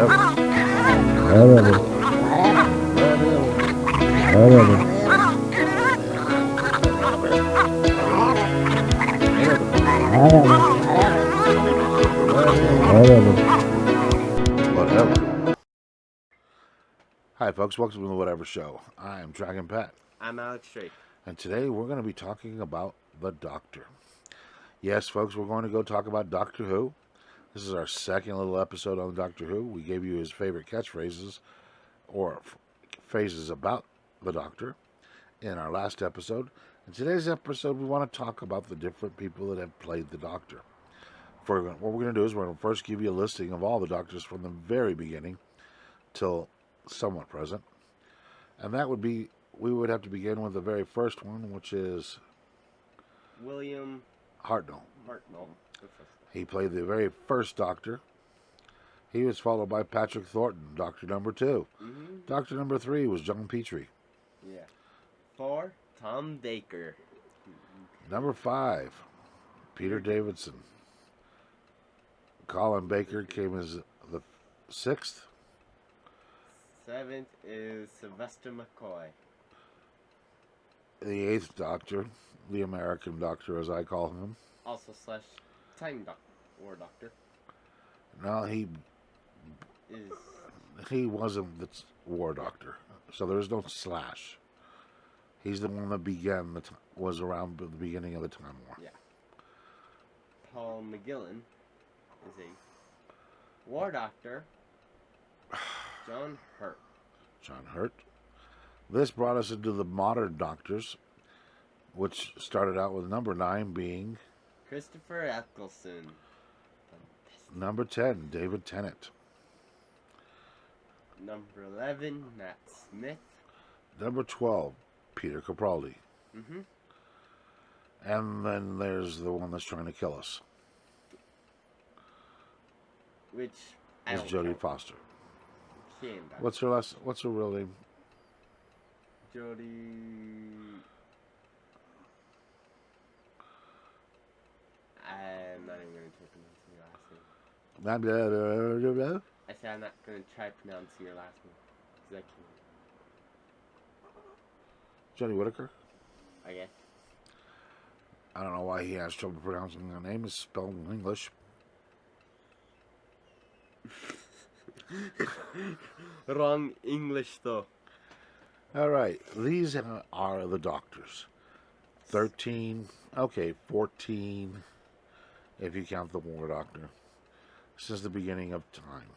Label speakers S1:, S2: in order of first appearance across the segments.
S1: Whatever. Hi, folks. Welcome to the Whatever Show. I am Dragon Pat,
S2: I'm Alex Drake.
S1: and today we're going to be talking about the Doctor. Yes, folks, we're going to go talk about Doctor Who. This is our second little episode on Doctor Who. We gave you his favorite catchphrases or phrases about the Doctor in our last episode. In today's episode, we want to talk about the different people that have played the Doctor. What we're going to do is we're going to first give you a listing of all the Doctors from the very beginning till somewhat present. And that would be, we would have to begin with the very first one, which is
S2: William
S1: Hartnell.
S2: Hartnell.
S1: He played the very first Doctor. He was followed by Patrick Thornton, Doctor number 2.
S2: Mm-hmm.
S1: Doctor number 3 was John Petrie.
S2: Yeah. 4, Tom Baker.
S1: Number 5, Peter Davidson. Colin Baker came as the 6th.
S2: 7th is Sylvester McCoy.
S1: The 8th Doctor, the American Doctor as I call him.
S2: Also slash Time War Doctor.
S1: No, he wasn't the War Doctor, so there's no slash. He's the one that was around the beginning of the Time War.
S2: Yeah. Paul McGillen is a War Doctor. John Hurt.
S1: John Hurt. This brought us into the modern Doctors, which started out with number 9 being
S2: Christopher Eccleston.
S1: number 10, David Tennant.
S2: Number 11, Matt Smith.
S1: Number 12, Peter Capaldi.
S2: Mm-hmm.
S1: And then there's the one that's trying to kill us.
S2: Which
S1: Is Jodie Foster.
S2: She ain't back.
S1: What's her real name?
S2: Jodie. I'm not even going to try pronouncing your last name. I said I'm not going to try pronouncing your last name. Because I
S1: Jodie Whittaker?
S2: can't. Okay.
S1: I don't know why he has trouble pronouncing her name. It's spelled in English.
S2: Wrong English though.
S1: Alright, these are the Doctors. 13, 14, if you count the War Doctor. Since the beginning of time.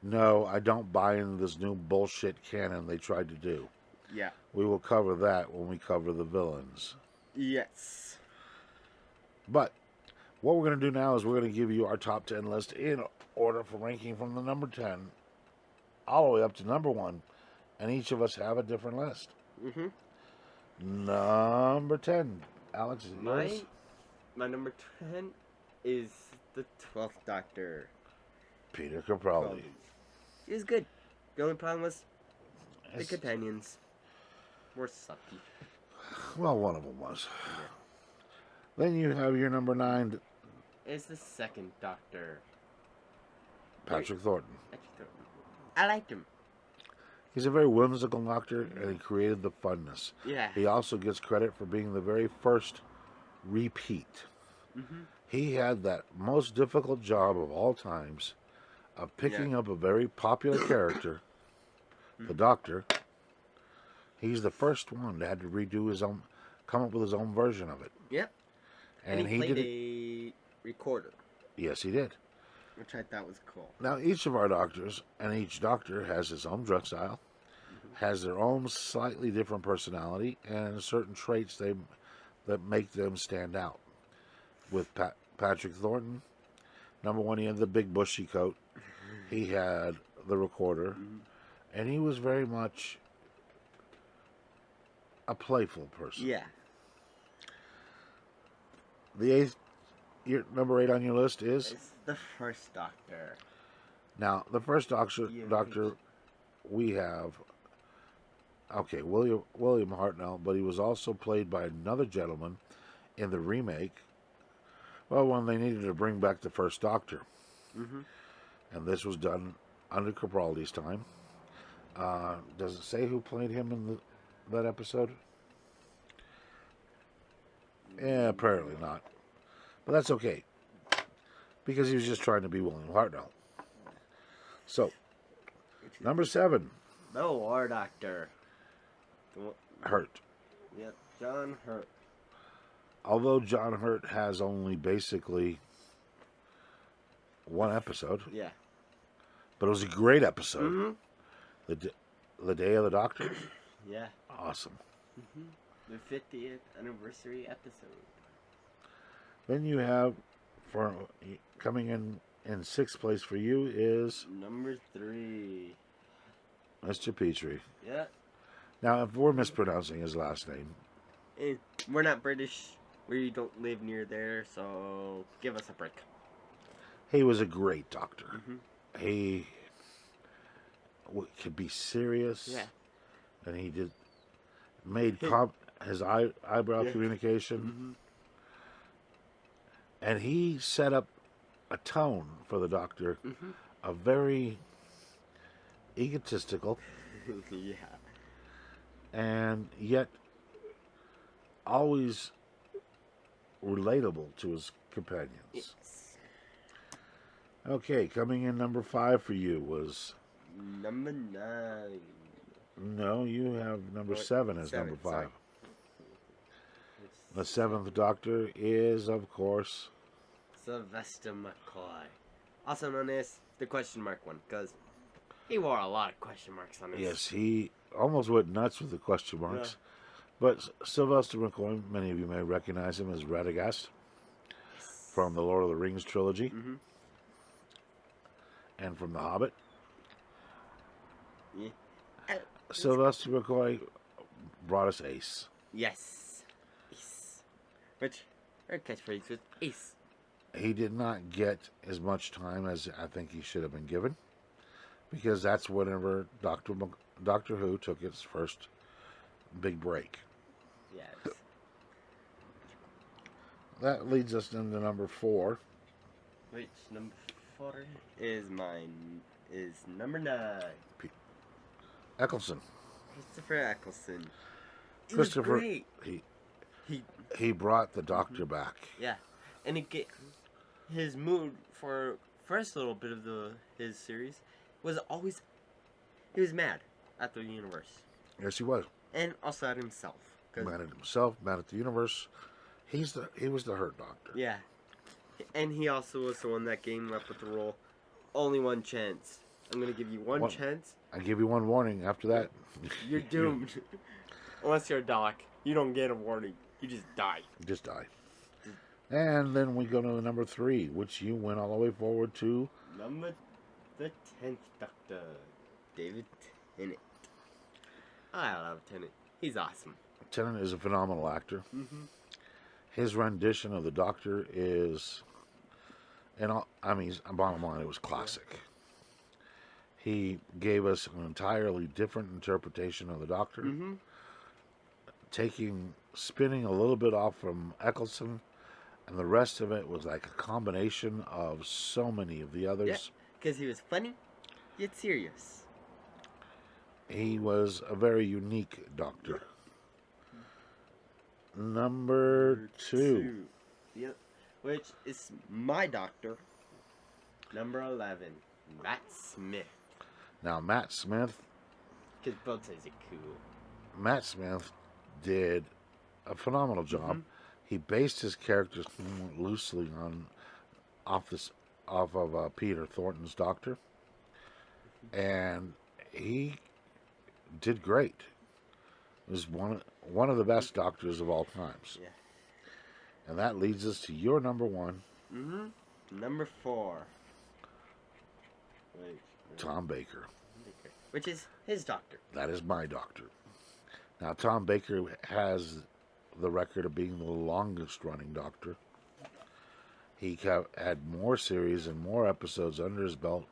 S1: No, I don't buy into this new bullshit canon they tried to do.
S2: Yeah.
S1: We will cover that when we cover the villains.
S2: Yes.
S1: But what we're going to do now is we're going to give you our top 10 list in order for ranking from the number 10 all the way up to number 1. And each of us have a different list.
S2: Mm-hmm.
S1: Number 10. Alex, is it yours?
S2: My number 10 is the 12th Doctor.
S1: Peter Capaldi.
S2: He was good. The only problem was the companions were sucky.
S1: Well, one of them was. Then you have your number 9.
S2: It's the 2nd Doctor.
S1: Patrick Thornton.
S2: I liked him.
S1: He's a very whimsical Doctor, and he created the funness.
S2: Yeah.
S1: He also gets credit for being the very first repeat.
S2: Mm-hmm.
S1: He had that most difficult job of all times of picking up a very popular character, the Doctor. He's the first one that had to redo his own, come up with his own version of it.
S2: Yep. And he played a recorder.
S1: Yes, he did.
S2: Which I thought was cool.
S1: Now, each of our Doctors, and each Doctor has his own dress style, has their own slightly different personality, and certain traits that make them stand out. With Patrick Thornton, number 1, he had the big bushy coat. He had the recorder, and he was very much a playful person.
S2: Yeah.
S1: The number 8 on your list is?
S2: It's the first Doctor.
S1: Now, the first Doctor we have, William Hartnell, but he was also played by another gentleman in the remake, well, when they needed to bring back the first Doctor.
S2: Mm-hmm.
S1: And this was done under Capaldi's time. Does it say who played him in that episode? Yeah, apparently not. But that's okay, because he was just trying to be William Hartnell. So, number 7.
S2: The War Doctor.
S1: Hurt.
S2: Yep, John Hurt.
S1: Although John Hurt has only basically one episode.
S2: Yeah.
S1: But it was a great episode.
S2: Mm-hmm.
S1: The Day of the Doctor.
S2: Yeah.
S1: Awesome.
S2: Mm-hmm. The 50th anniversary episode.
S1: Then you have, for coming in 6th place for you is
S2: number 3.
S1: Mr. Petrie.
S2: Yeah.
S1: Now, if we're mispronouncing his last name,
S2: we're not British. We don't live near there, so give us a break.
S1: He was a great doctor.
S2: Mm-hmm.
S1: He could be serious.
S2: Yeah.
S1: And he made his eyebrow communication.
S2: Mm-hmm.
S1: And he set up a tone for the Doctor, a very egotistical,
S2: yeah,
S1: and yet always relatable to his companions.
S2: Yes.
S1: Okay, coming in number 5 for you was
S2: number 9.
S1: No, you have number 7 as number 5.
S2: Sorry.
S1: The 7th Doctor is, of course,
S2: Sylvester McCoy, also known as the question mark one, because he wore a lot of question marks on his.
S1: Yes, he almost went nuts with the question marks. Yeah. But Sylvester McCoy, many of you may recognize him as Radagast from the Lord of the Rings trilogy and from The Hobbit.
S2: Yeah.
S1: Sylvester McCoy brought us Ace.
S2: Yes. Ace. Which, her catchphrase was Ace.
S1: He did not get as much time as I think he should have been given, because that's whenever Doctor Who took its first big break.
S2: Yes.
S1: That leads us into number 4.
S2: Which number 4 is mine? Is number 9.
S1: Eccleston.
S2: Christopher Eccleston.
S1: Christopher. He brought the Doctor back.
S2: Yeah, and his mood for first little bit of his series was always he was mad at the universe.
S1: Yes, he was.
S2: And also at himself.
S1: Mad at himself, mad at the universe. He was the Hurt Doctor.
S2: Yeah. And he also was the one that came up with the rule, only one chance. I'm going to give you one chance.
S1: I give you one warning. After that,
S2: you're doomed. Unless you're a doc, you don't get a warning. You just die.
S1: You just die. And then we go to number 3, which you went all the way forward to.
S2: The 10th Doctor, David Tennant. I love Tennant. He's awesome.
S1: Tennant is a phenomenal actor.
S2: Mm-hmm.
S1: His rendition of the Doctor is, bottom line, it was classic. Yeah. He gave us an entirely different interpretation of the Doctor, spinning a little bit off from Eccleston, and the rest of it was like a combination of so many of the others.
S2: Yeah, because he was funny, yet serious.
S1: He was a very unique Doctor. Number 2.
S2: Yep. Which is my Doctor. Number 11. Matt Smith.
S1: Now, Matt Smith.
S2: Because both sides are cool.
S1: Matt Smith did a phenomenal job. He based his characters loosely off of Peter Thornton's Doctor. And he did great. He was one of the best Doctors of all times.
S2: Yeah.
S1: And that leads us to your number 1.
S2: Number 4.
S1: Tom Baker.
S2: Which is his Doctor.
S1: That is my Doctor. Now, Tom Baker has the record of being the longest running Doctor. He had more series and more episodes under his belt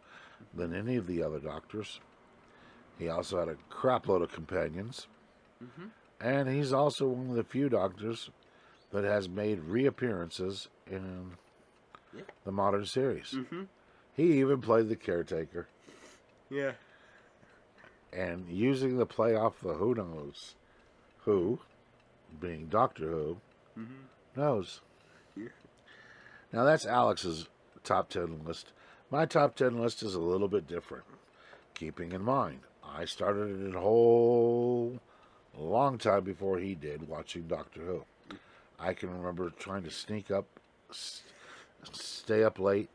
S1: than any of the other Doctors. He also had a crap load of companions. And he's also one of the few Doctors that has made reappearances in the modern series. He even played the caretaker
S2: Yeah.
S1: And using the play off the who knows who, being Doctor Who,
S2: Mm-hmm.
S1: knows.
S2: Yeah.
S1: Now that's Alex's top 10 list. My top 10 list is a little bit different. Keeping in mind, I started it a whole long time before he did watching Doctor Who. I can remember trying to sneak up, stay up late,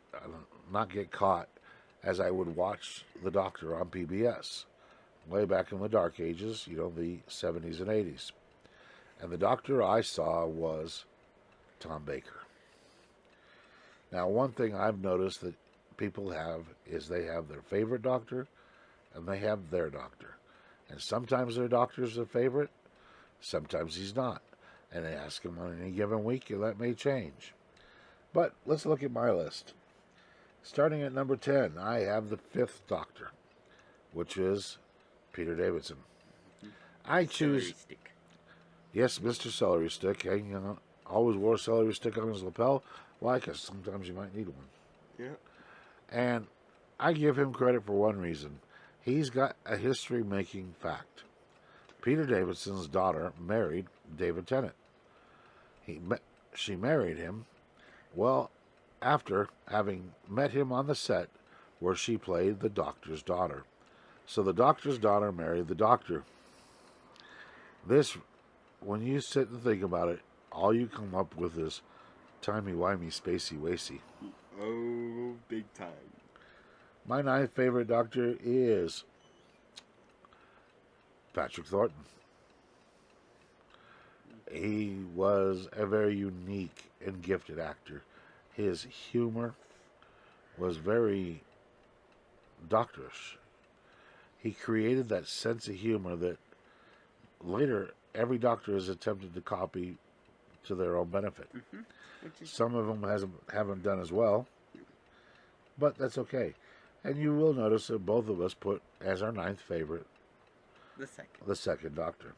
S1: not get caught, as I would watch the Doctor on PBS. Way back in the dark ages, the 70s and 80s. And the Doctor I saw was Tom Baker. Now, one thing I've noticed that people have is they have their favorite Doctor and they have their Doctor. And sometimes their Doctor's their favorite, sometimes he's not. And they ask him on any given week, and that may change. But let's look at my list. Starting at number 10, I have the fifth Doctor, which is Peter Davidson. I choose,
S2: Celery stick.
S1: yes, Mr. Celery Stick, hanging on, always wore a celery stick on his lapel. Why? Because sometimes you might need one.
S2: Yeah.
S1: And I give him credit for one reason. He's got a history-making fact. Peter Davidson's daughter married David Tennant. She married him, well, after having met him on the set where she played the Doctor's daughter. So the Doctor's daughter married the Doctor. This, when you sit and think about it, all you come up with is timey-wimey, spacey-wacy.
S2: Oh, big time.
S1: My ninth favorite Doctor is Patrick Thornton. He was a very unique and gifted actor. His humor was very doctorish. He created that sense of humor that later every Doctor has attempted to copy to their own benefit.
S2: Mm-hmm.
S1: Some of them haven't done as well, but that's okay. And you will notice that both of us put as our ninth favorite
S2: the second
S1: Doctor.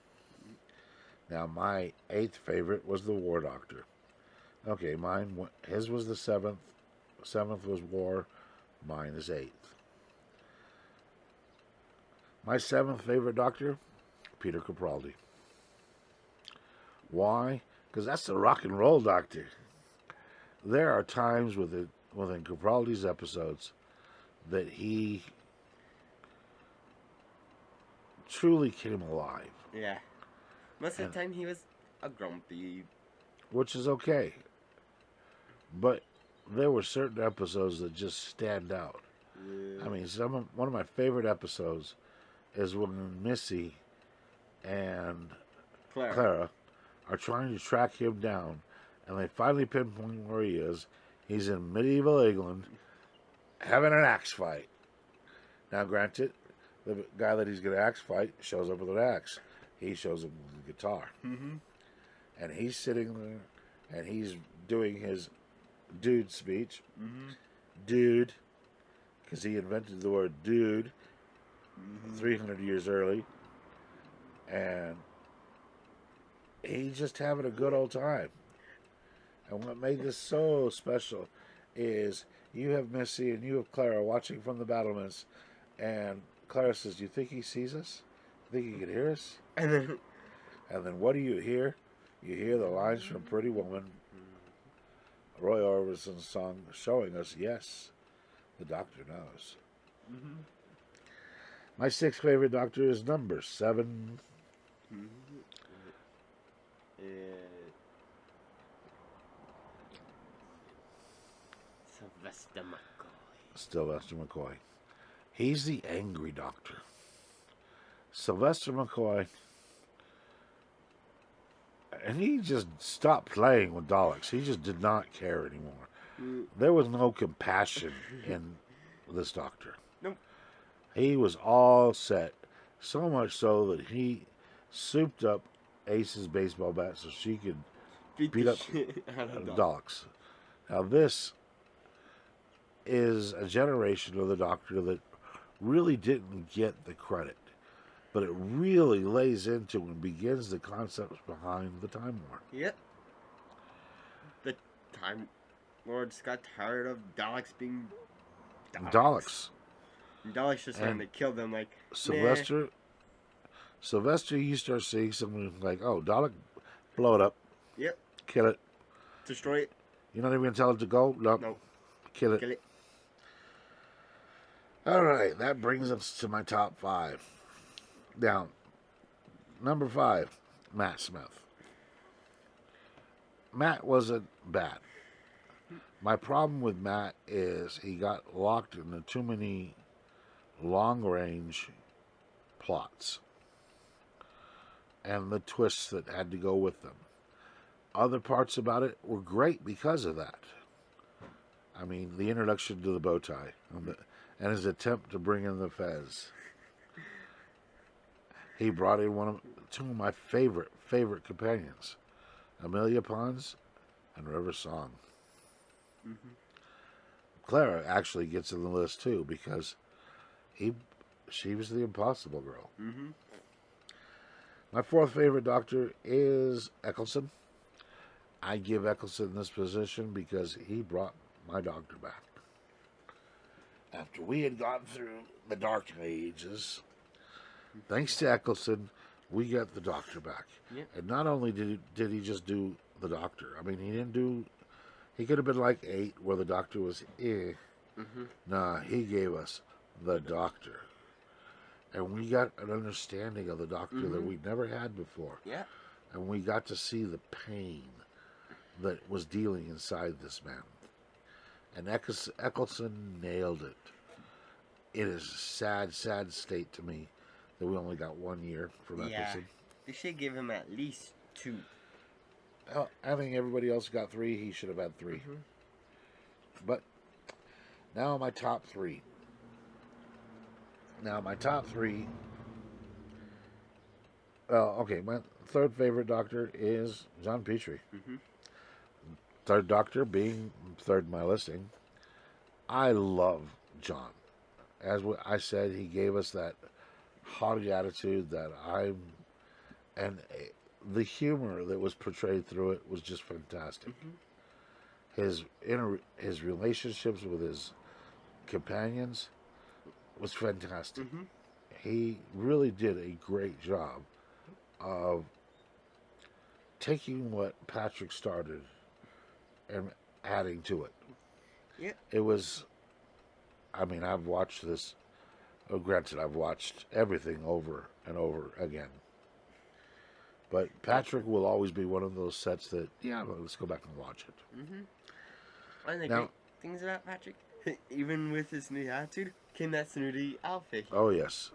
S1: Now, my eighth favorite was the War Doctor. Okay, his was the seventh. Seventh was War. Mine is eighth. My seventh favorite Doctor, Peter Capaldi. Why? Because that's the rock and roll Doctor. There are times within Capaldi's episodes that he truly came alive.
S2: Yeah. Most of the time he was a grumpy.
S1: Which is okay. But there were certain episodes that just stand out.
S2: Yeah.
S1: I mean, one of my favorite episodes is when Missy and Clara are trying to track him down, and they finally pinpoint where he is. He's in medieval England having an axe fight. Now, granted, the guy that he's going to axe fight shows up with an axe. He shows up with a guitar.
S2: Mm-hmm.
S1: And he's sitting there, and he's doing his dude speech.
S2: Mm-hmm.
S1: Dude, because he invented the word dude 300 years early. And he's just having a good old time. And what made this so special is you have Missy and you have Clara watching from the battlements, and Clara says, "Do you think he sees us? Think he can hear us?"
S2: And
S1: then what do you hear? You hear the lines from Pretty Woman, Roy Orbison's song, showing us, yes, the Doctor knows.
S2: Mm-hmm.
S1: My sixth favorite Doctor is number 7.
S2: Sylvester McCoy.
S1: Sylvester McCoy. He's the angry Doctor. Sylvester McCoy, and he just stopped playing with Daleks. He just did not care anymore. There was no compassion in this Doctor.
S2: Nope.
S1: He was all set, so much so that he souped up Ace's baseball bat so she could beat up Daleks. Now, this is a generation of the Doctor that really didn't get the credit, but it really lays into and begins the concepts behind the Time War.
S2: Yep. The Time Lords got tired of Daleks being Daleks. And Dalek's just trying
S1: And
S2: to kill them, like, nah.
S1: Sylvester, you start seeing something like, oh, Dalek, blow it up,
S2: Yep.
S1: kill it.
S2: Destroy it.
S1: You're not even going to tell it to go? Nope.
S2: Nope.
S1: Kill it.
S2: Kill it.
S1: All right, that brings us to my top 5. Now, number 5, Matt Smith. Matt wasn't bad. My problem with Matt is he got locked into too many long-range plots and the twists that had to go with them. Other parts about it were great because of that. I mean, the introduction to the bow tie and his attempt to bring in the Fez. He brought in two of my favorite companions, Amelia Pons and River Song.
S2: Mm-hmm.
S1: Clara actually gets in the list too because she was the Impossible Girl.
S2: Mm-hmm.
S1: My 4th favorite Doctor is Eccleston. I give Eccleston this position because he brought my Doctor back. After we had gone through the Dark Ages, thanks to Eccleston, we got the Doctor back.
S2: Yep.
S1: And not only did he just do the Doctor, I mean, he could have been like 8, where the Doctor was
S2: Mm-hmm.
S1: Nah, he gave us the Doctor. And we got an understanding of the Doctor that we'd never had before.
S2: Yeah.
S1: And we got to see the pain that was dealing inside this man. And Eccleston nailed it. It is a sad, sad state to me that we only got 1 year from Eccleston.
S2: They should give him at least 2.
S1: I think everybody else got 3. He should have had 3.
S2: Mm-hmm.
S1: But now my top 3. My 3rd favorite Doctor is John Petrie.
S2: Mm-hmm.
S1: 3rd Doctor being 3rd in my listing. I love John. As I said, he gave us that haughty attitude and the humor that was portrayed through it was just fantastic.
S2: Mm-hmm.
S1: His relationships with his companions was fantastic.
S2: Mm-hmm.
S1: He really did a great job of taking what Patrick started and adding to it.
S2: Yeah.
S1: It was, I mean, I've watched this, granted, I've watched everything over and over again. But Patrick will always be one of those sets that, let's go back and watch it.
S2: Mm-hmm. One of the great things about Patrick, even with his snooty attitude, came that snooty outfit.
S1: Oh, yes.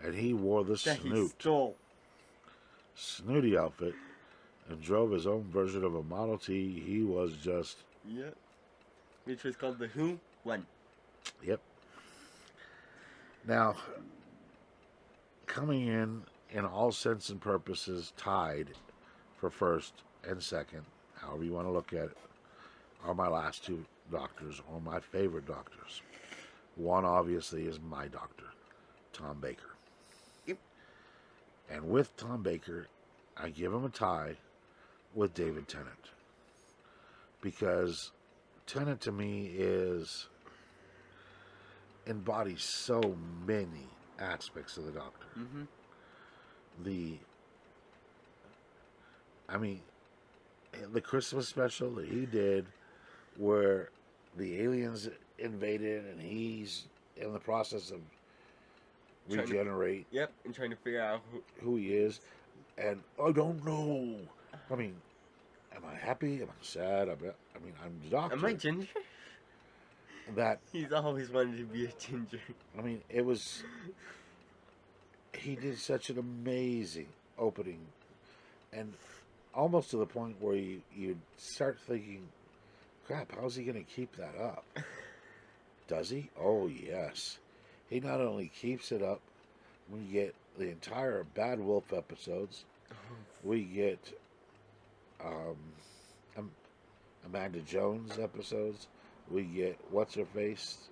S1: And he wore the
S2: He stole.
S1: snooty outfit and drove his own version of a Model T. He was just...
S2: Yep. Which was called the Who One.
S1: Yep. Now, coming in all sense and purposes, tied for 1st and 2nd, however you want to look at it, are my last 2 Doctors, or my favorite Doctors. One, obviously, is my Doctor, Tom Baker.
S2: Yep.
S1: And with Tom Baker, I give him a tie with David Tennant. Because Tennant, to me, embodies so many aspects of the Doctor.
S2: Mm-hmm.
S1: The Christmas special that he did, where the aliens invaded and he's in the process of regenerate.
S2: And trying to figure out
S1: who he is, and I don't know. I mean, am I happy? Am I sad? I'm the Doctor.
S2: Am I ginger?
S1: That
S2: he's always wanted to be a ginger.
S1: I mean, he did such an amazing opening, and almost to the point where you start thinking, crap, how's he going to keep that up? Does he? Oh, yes. He not only keeps it up, we get the entire Bad Wolf episodes. We get Amanda Jones episodes. We get What's-Her-Face,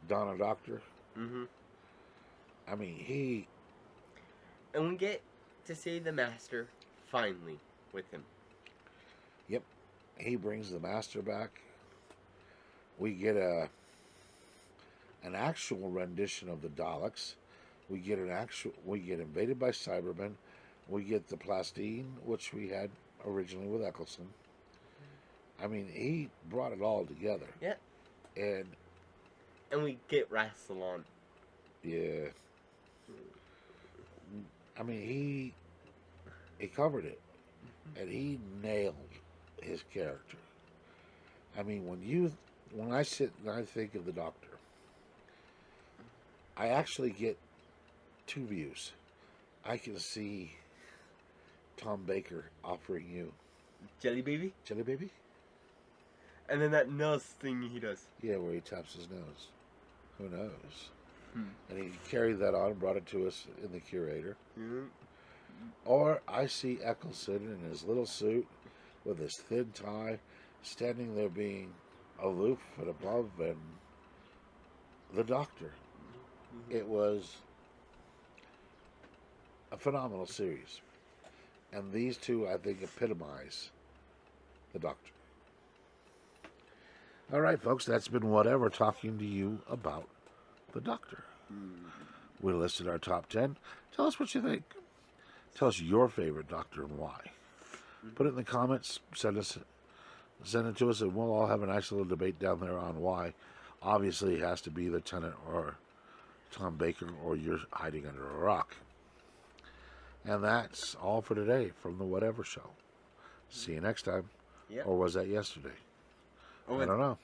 S1: Donna Doctor.
S2: Mm-hmm.
S1: I mean,
S2: And we get to see the Master finally with him.
S1: Yep. He brings the Master back. We get a an actual rendition of the Daleks. We get invaded by Cybermen. We get the Plastine, which we had originally with Eccleston. I mean, he brought it all together.
S2: Yeah.
S1: And
S2: we get Rassilon.
S1: yeah. I mean, he covered it, and he nailed his character. I mean, when I sit and I think of the Doctor, I actually get two views. I can see Tom Baker offering you
S2: Jelly Baby?
S1: Jelly Baby?
S2: And then that nose thing he does.
S1: Yeah, where he taps his nose. Who knows? And he carried that on and brought it to us in the Curator. Or I see Eccleston in his little suit with his thin tie, standing there being aloof and above, and the Doctor. It was a phenomenal series. And these two, I think, epitomize the Doctor. All right, folks, that's been Whatever, talking to you about the Doctor. We listed our top 10. Tell us what you think. Tell us your favorite Doctor and why. Put it in the comments. Send it to us, and we'll all have a nice little debate down there on why. Obviously, it has to be the Tennant or Tom Baker, or you're hiding under a rock. And that's all for today from the Whatever Show. See you next time.
S2: Yep.
S1: Or was that yesterday? I don't know.